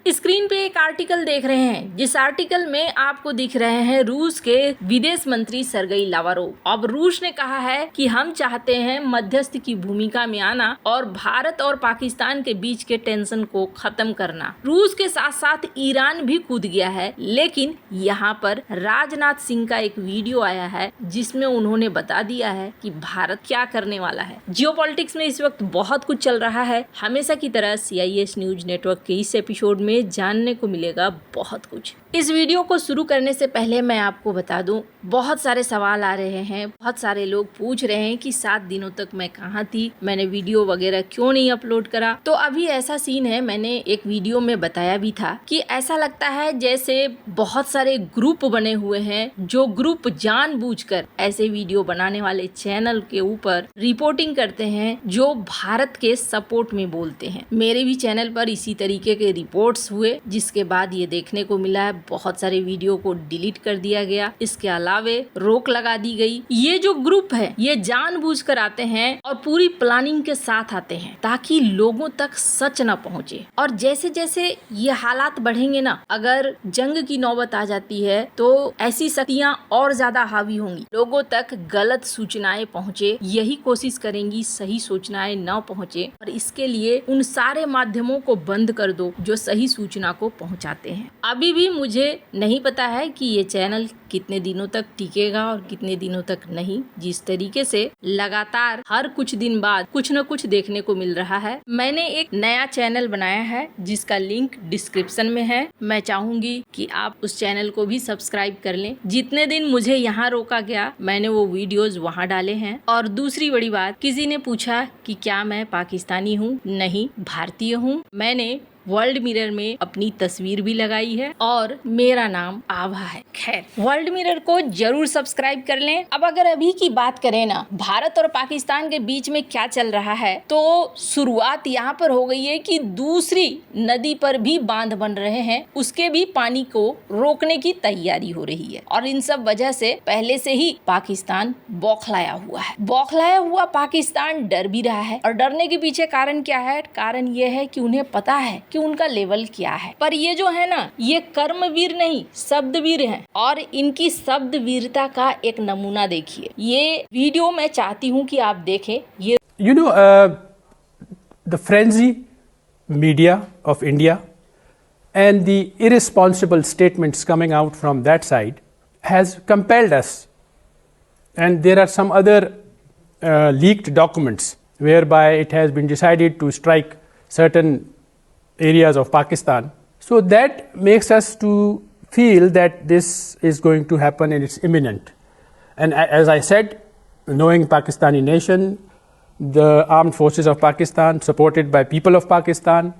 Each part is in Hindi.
स्क्रीन पे एक आर्टिकल देख रहे हैं, जिस आर्टिकल में आपको दिख रहे हैं रूस के विदेश मंत्री सर्गेई लावारोव। अब रूस ने कहा है कि हम चाहते हैं मध्यस्थ की भूमिका में आना और भारत और पाकिस्तान के बीच के टेंशन को खत्म करना। रूस के साथ साथ ईरान भी कूद गया है, लेकिन यहाँ पर राजनाथ सिंह का एक वीडियो आया है जिसमें उन्होंने बता दिया है कि भारत क्या करने वाला है। जियोपॉलिटिक्स में इस वक्त बहुत कुछ चल रहा है। हमेशा की तरह CIS न्यूज नेटवर्क के इस एपिसोड में जानने को मिलेगा बहुत कुछ। इस वीडियो को शुरू करने से पहले मैं आपको बता दूं, बहुत सारे सवाल आ रहे हैं, बहुत सारे लोग पूछ रहे हैं कि 7 दिनों तक मैं कहाँ थी, मैंने वीडियो वगैरह क्यों नहीं अपलोड करा। तो अभी ऐसा सीन है, मैंने एक वीडियो में बताया भी था कि ऐसा लगता है जैसे बहुत सारे ग्रुप बने हुए हैं, जो ग्रुप जानबूझकर ऐसे वीडियो बनाने वाले चैनल के ऊपर रिपोर्टिंग करते हैं जो भारत के सपोर्ट में बोलते हैं। मेरे भी चैनल पर इसी तरीके के रिपोर्ट्स हुए, जिसके बाद ये देखने को मिला है बहुत सारे वीडियो को डिलीट कर दिया गया। इसके अलावे रोक लगा दी गई। ये जो ग्रुप है ये जानबूझकर आते हैं और पूरी प्लानिंग के साथ आते हैं ताकि लोगों तक सच न पहुंचे। और जैसे जैसे ये हालात बढ़ेंगे ना, अगर जंग की नौबत आ जाती है तो ऐसी शक्तियां और ज्यादा हावी होंगी, लोगों तक गलत सूचनाएं पहुंचे, यही कोशिश करेंगी सही सूचनाएं न पहुंचे। और इसके लिए उन सारे माध्यमों को बंद कर दो जो सही सूचना को पहुंचाते हैं। अभी भी मुझे नहीं पता है कि ये चैनल कितने दिनों तक टिकेगा और कितने दिनों तक नहीं। जिस तरीके से लगातार हर कुछ दिन बाद कुछ न कुछ देखने को मिल रहा है। मैंने एक नया चैनल बनाया है जिसका लिंक डिस्क्रिप्शन में है। मैं चाहूंगी कि आप उस चैनल को भी सब्सक्राइब कर लें। जितने दिन मुझे यहाँ रोका गया मैंने वो वीडियोस वहाँ डाले हैं। और दूसरी बड़ी बात, किसी ने पूछा कि क्या मैं पाकिस्तानी हूँ? नहीं, भारतीय हूँ। मैंने वर्ल्ड मिरर में अपनी तस्वीर भी लगाई है और मेरा नाम आभा है। खैर, वर्ल्ड मिरर को जरूर सब्सक्राइब कर लें। अब अगर अभी की बात करें ना, भारत और पाकिस्तान के बीच में क्या चल रहा है, तो शुरुआत यहाँ पर हो गई है कि दूसरी नदी पर भी बांध बन रहे हैं, उसके भी पानी को रोकने की तैयारी हो रही है। और इन सब वजह से पहले से ही पाकिस्तान बौखलाया हुआ है। बौखलाया हुआ पाकिस्तान डर भी रहा है। और डरने के पीछे कारण क्या है? कारण ये है कि उन्हें पता है कि उनका लेवल क्या है। पर ये जो है ना, ये कर्मवीर नहीं शब्दवीर हैं। और इनकी शब्द वीरता का एक नमूना देखिए। ये वीडियो मैं चाहती हूँ कि आप देखें। ये the frenzy media of India and the irresponsible statements coming out from that side has compelled us, and there are some other leaked documents whereby it has been decided to strike certain areas of Pakistan. So that makes us to feel that this is going to happen and it's imminent. And as I said, knowing Pakistani nation, the armed forces of Pakistan supported by people of Pakistan,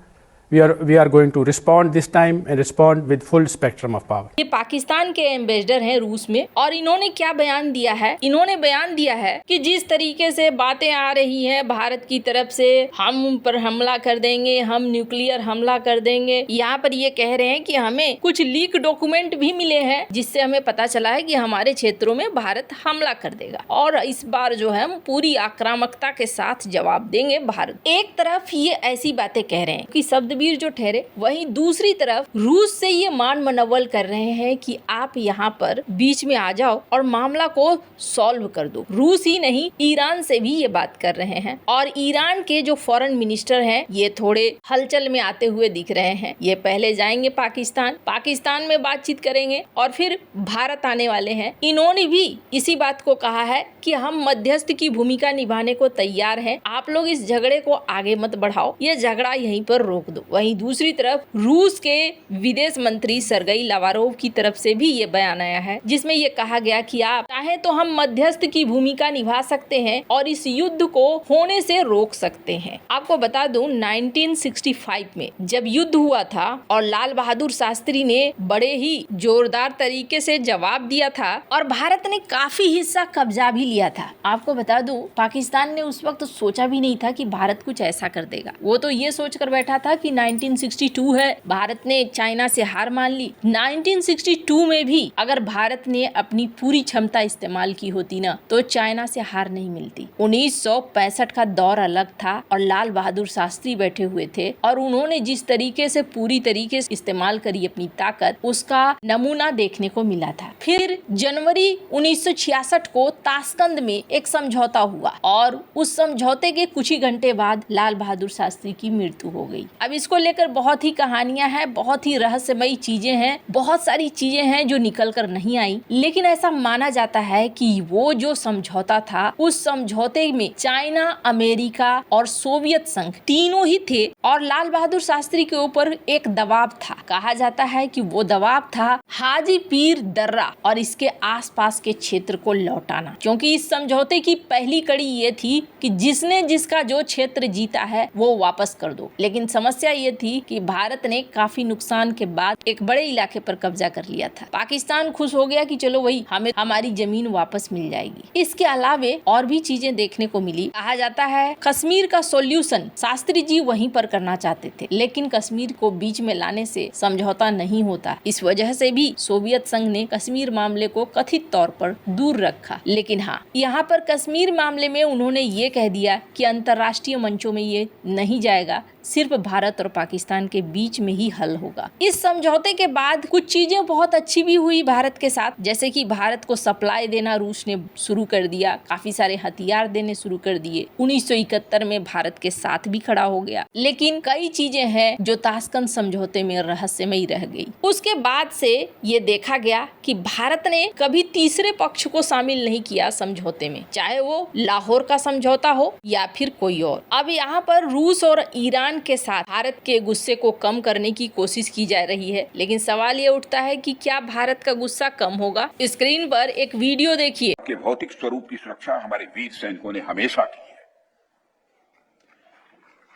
we are going to respond this time and respond with full spectrum of power. ये पाकिस्तान के एम्बेसडर हैं रूस में, और इन्होंने क्या बयान दिया है? इन्होंने बयान दिया है कि जिस तरीके से बातें आ रही हैं भारत की तरफ से, हम उन पर हमला कर देंगे, हम न्यूक्लियर हमला कर देंगे। यहाँ पर ये कह रहे हैं कि हमें कुछ लीक डॉक्यूमेंट भी मिले हैं जिससे हमें पता चला है कि हमारे क्षेत्रों में भारत हमला कर देगा और इस बार जो है हम पूरी आक्रामकता के साथ जवाब देंगे भारत। एक तरफ ये ऐसी बातें कह रहे हैं कि शब्दवीर जो ठहरे, वहीं दूसरी तरफ रूस से ये मान मनवल कर रहे हैं कि आप यहाँ पर बीच में आ जाओ और मामला को सॉल्व कर दो। रूस ही नहीं, ईरान से भी ये बात कर रहे हैं। और ईरान के जो फॉरेन मिनिस्टर हैं ये थोड़े हलचल में आते हुए दिख रहे हैं। ये पहले जाएंगे पाकिस्तान में बातचीत करेंगे और फिर भारत आने वाले हैं। इन्होंने भी इसी बात को कहा है कि हम मध्यस्थ की भूमिका निभाने को तैयार हैं, आप लोग इस झगड़े को आगे मत बढ़ाओ, ये झगड़ा यहीं पर रोक दो। वहीं दूसरी तरफ रूस के विदेश मंत्री सर्गेई लावारोव की तरफ से भी ये बयान आया है जिसमें ये कहा गया कि आप चाहे तो हम मध्यस्थ की भूमिका निभा सकते हैं और इस युद्ध को होने से रोक सकते हैं। आपको बता दूं 1965 में जब युद्ध हुआ था और लाल बहादुर शास्त्री ने बड़े ही जोरदार तरीके से जवाब दिया था और भारत ने काफी हिस्सा कब्जा भी लिया था। आपको बता दूं पाकिस्तान ने उस वक्त सोचा भी नहीं था कि भारत कुछ ऐसा कर देगा। वो तो ये सोच कर बैठा था कि 1962 है, भारत ने चाइना से हार मान ली। 1962 में भी अगर भारत ने अपनी पूरी क्षमता इस्तेमाल की होती ना तो चाइना से हार नहीं मिलती। 1965 का दौर अलग था और लाल बहादुर शास्त्री बैठे हुए थे और उन्होंने जिस तरीके से पूरी तरीके से इस्तेमाल करी अपनी ताकत, उसका नमूना देखने को मिला था। फिर जनवरी 1966 को ताशकंद में एक समझौता हुआ और उस समझौते के कुछ ही घंटे बाद लाल बहादुर शास्त्री की मृत्यु हो गई। अब इसको लेकर बहुत ही कहानियां हैं, बहुत ही रहस्यमयी चीजें हैं, बहुत सारी चीजें हैं जो निकल कर नहीं आई, लेकिन ऐसा माना जाता है कि वो जो समझौता था उस समझौते में चाइना, अमेरिका और सोवियत संघ तीनों ही थे और लाल बहादुर शास्त्री के ऊपर एक दबाव था। कहा जाता है कि वो दबाव था हाजी पीर दर्रा और इसके आसपास के क्षेत्र को लौटाना, क्योंकि इस समझौते की पहली कड़ी ये थी कि जिसने जिसका जो क्षेत्र जीता है वो वापस कर दो। लेकिन समस्या ये थी कि भारत ने काफी नुकसान के बाद एक बड़े इलाके पर कब्जा कर लिया था। पाकिस्तान खुश हो गया कि चलो वही हमें हमारी जमीन वापस मिल जाएगी। इसके अलावे और भी चीजें देखने को मिली। कहा जाता है कश्मीर का सॉल्यूशन शास्त्री जी वहीं पर करना चाहते थे, लेकिन कश्मीर को बीच में लाने से समझौता नहीं होता। इस वजह से भी सोवियत संघ ने कश्मीर मामले को कथित तौर पर दूर रखा। लेकिन हाँ, यहाँ पर कश्मीर मामले में उन्होंने ये कह दिया कि अंतर्राष्ट्रीय मंचों में ये नहीं जाएगा, सिर्फ भारत और पाकिस्तान के बीच में ही हल होगा। इस समझौते के बाद कुछ चीजें बहुत अच्छी भी हुई भारत के साथ, जैसे कि भारत को सप्लाई देना रूस ने शुरू कर दिया, काफी सारे हथियार देने शुरू कर दिए। 1971 में भारत के साथ भी खड़ा हो गया। लेकिन कई चीजें हैं जो ताशकंद समझौते में रहस्यमयी रह गई। उसके बाद से ये देखा गया कि भारत ने कभी तीसरे पक्ष को शामिल नहीं किया समझौते में, चाहे वो लाहौर का समझौता हो या फिर कोई और। अब यहाँ पर रूस और ईरान के साथ भारत के गुस्से को कम करने की कोशिश की जा रही है, लेकिन सवाल ये उठता है कि क्या भारत का गुस्सा कम होगा? स्क्रीन पर एक वीडियो देखिए। के भौतिक स्वरूप की सुरक्षा हमारे वीर सैनिकों ने हमेशा की है,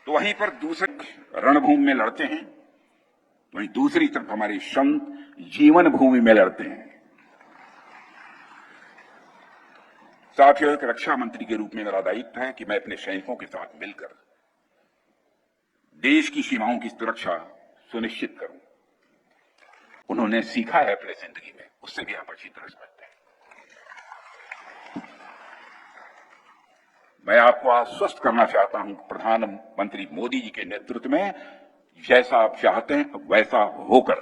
तो वहीं पर दूसरे रणभूमि में लड़ते हैं, वहीं दूसरी तरफ हमारे संत जीवन भूमि में लड़ते हैं। साथियों, एक रक्षा मंत्री के रूप में मेरा दायित्व है कि मैं अपने सैनिकों के साथ मिलकर देश की सीमाओं की सुरक्षा सुनिश्चित करूं। उन्होंने सीखा है अपने जिंदगी में, उससे भी आप अच्छी तरह समझते हैं। मैं आपको आश्वस्त करना चाहता हूं, प्रधानमंत्री मोदी जी के नेतृत्व में जैसा आप चाहते हैं वैसा होकर।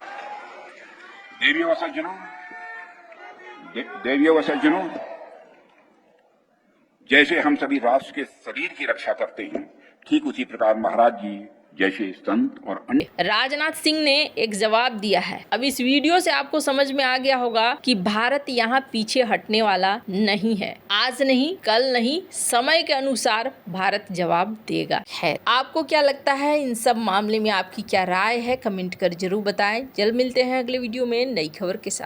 देवियों व सज्जनों, जैसे हम सभी राष्ट्र के शरीर की रक्षा करते हैं, ठीक उसी प्रकार महाराज जी जैसे संत और अन्य। राजनाथ सिंह ने एक जवाब दिया है। अब इस वीडियो से आपको समझ में आ गया होगा कि भारत यहाँ पीछे हटने वाला नहीं है। आज नहीं, कल नहीं, समय के अनुसार भारत जवाब देगा। है, आपको क्या लगता है इन सब मामले में? आपकी क्या राय है? कमेंट कर जरूर बताएं। जल्द मिलते हैं अगले वीडियो में नई खबर के साथ।